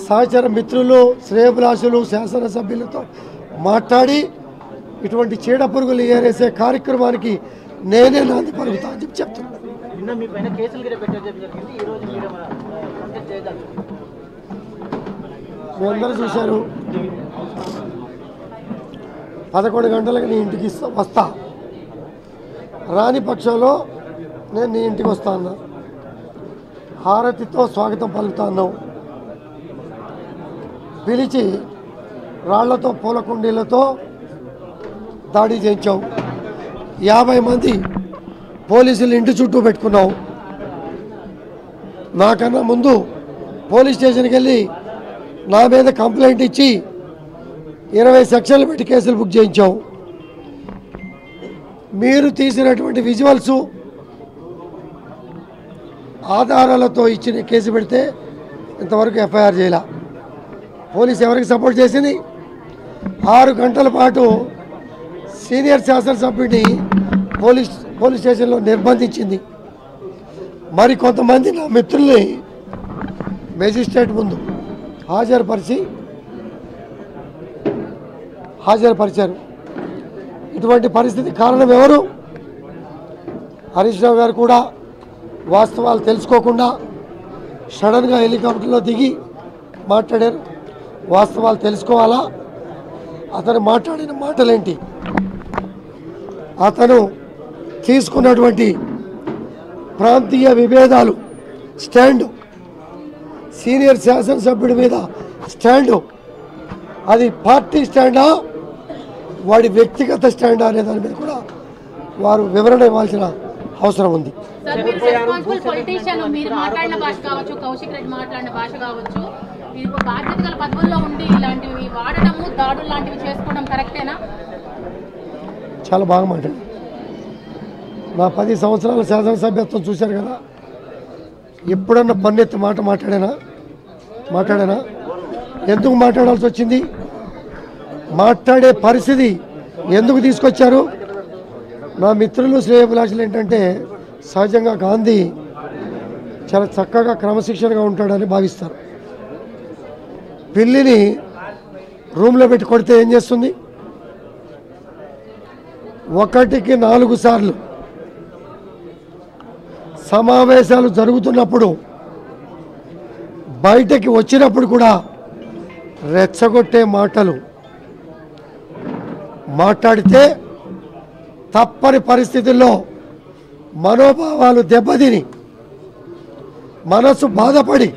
సహచర మిత్రులు శ్రేయభిలాషులు శాసనసభ్యులతో మాట్లాడి ఇటువంటి చీడ పురుగులు ఏరేసే కార్యక్రమానికి నేనే నాంది పలుకుతా అని చెప్తున్నాను. మీ అందరూ చూశారు, 11 గంటలకు నీ ఇంటికి వస్తా, రాని పక్షంలో నేను నీ ఇంటికి వస్తా అన్నా, హారతితో స్వాగతం పలుకుతా అన్నావు. పిలిచి రాళ్లతో పూల కుండీలతో దాడి చేయించావు. 50 మంది పోలీసులు ఇంటి చుట్టూ పెట్టుకున్నావు. నాకన్నా ముందు పోలీస్ స్టేషన్కి వెళ్ళి నా మీద కంప్లైంట్ ఇచ్చి 20 సెక్షన్లు పెట్టి కేసులు బుక్ చేయించావు. మీరు తీసినటువంటి విజువల్స్ ఆధారాలతో ఇచ్చిన కేసు పెడితే ఇంతవరకు ఎఫ్ఐఆర్ చేయాల. పోలీసు ఎవరికి సపోర్ట్ చేసింది? 6 గంటల పాటు సీనియర్ శాసనసభ్యుడిని పోలీస్ స్టేషన్లో నిర్బంధించింది. మరి కొంతమంది నా మిత్రుల్ని మేజిస్ట్రేట్ ముందు హాజరుపరిచారు. ఇటువంటి పరిస్థితి కారణం ఎవరు? హరీష్ రావు గారు కూడా వాస్తవాలు తెలుసుకోకుండా సడన్గా హెలికాప్టర్లో దిగి మాట్లాడారు. వాస్తవాలు తెలుసుకోవాలా? అతను మాట్లాడిన మాటలేంటి, అతను తీసుకున్నటువంటి ప్రాంతీయ విభేదాలు స్టాండు, సీనియర్ శాసనసభ్యుడి మీద స్టాండు, అది పార్టీ స్టాండా వాడి వ్యక్తిగత స్టాండా అనే దాని మీద కూడా వారు వివరణ ఇవ్వాల్సిన అవసరం ఉంది. చాలా బాగా మాట్లాడు. నా 10 సంవత్సరాల శాసనసభ్యత్వం చూశారు కదా, ఎప్పుడన్నా పన్నెత్తి మాట మాట్లాడానా? ఎందుకు మాట్లాడాల్సి వచ్చింది? మాట్లాడే పరిస్థితి ఎందుకు తీసుకొచ్చారు? నా మిత్రులు శ్రేయభిలాషులు ఏంటంటే సహజంగా గాంధీ చాలా చక్కగా క్రమశిక్షణగా ఉంటాడని భావిస్తారు. పిల్లిని రూమ్లో పెట్టి కొడితే ఏం చేస్తుంది? 1కి 4 సార్లు సమావేశాలు జరుగుతున్నప్పుడు బయటకి వచ్చినప్పుడు కూడా రెచ్చగొట్టే మాటలు మాట్లాడితే తప్పని పరిస్థితుల్లో మనోభావాలు దెబ్బతిని మనసు బాధపడి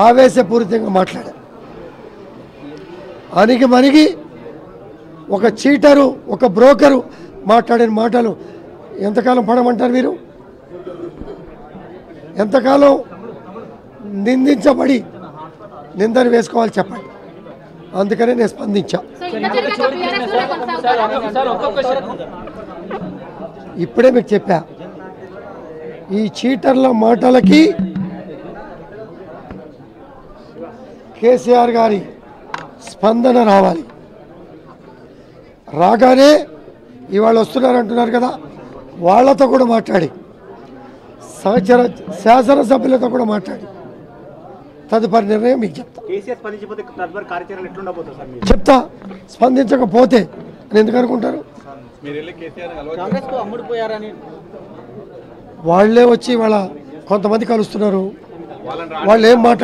ఆవేశపూరితంగా మాట్లాడారు. అణిగి ఒక చీటరు, ఒక బ్రోకరు మాట్లాడిన మాటలు ఎంతకాలం పడమంటారు మీరు? ఎంతకాలం నిందించబడి నిందని వేసుకోవాలి చెప్పండి. అందుకనే నేను స్పందించా. ఇప్పుడే మీకు చెప్పా, ఈ చీటర్ల మాటలకి కేసీఆర్ గారి స్పందన రావాలి. రాగానే ఇవాళ వస్తున్నారు అంటున్నారు కదా, వాళ్ళతో కూడా మాట్లాడి, సహచర శాసనసభ్యులతో కూడా మాట్లాడి తదుపరి నిర్ణయం మీకు చెప్తా. స్పందించకపోతే అని ఎందుకు అనుకుంటారు? వాళ్ళే వచ్చి వాళ్ళ కొంతమంది కలుస్తున్నారు, వాళ్ళు ఏం మాట్లాడుతున్నారు?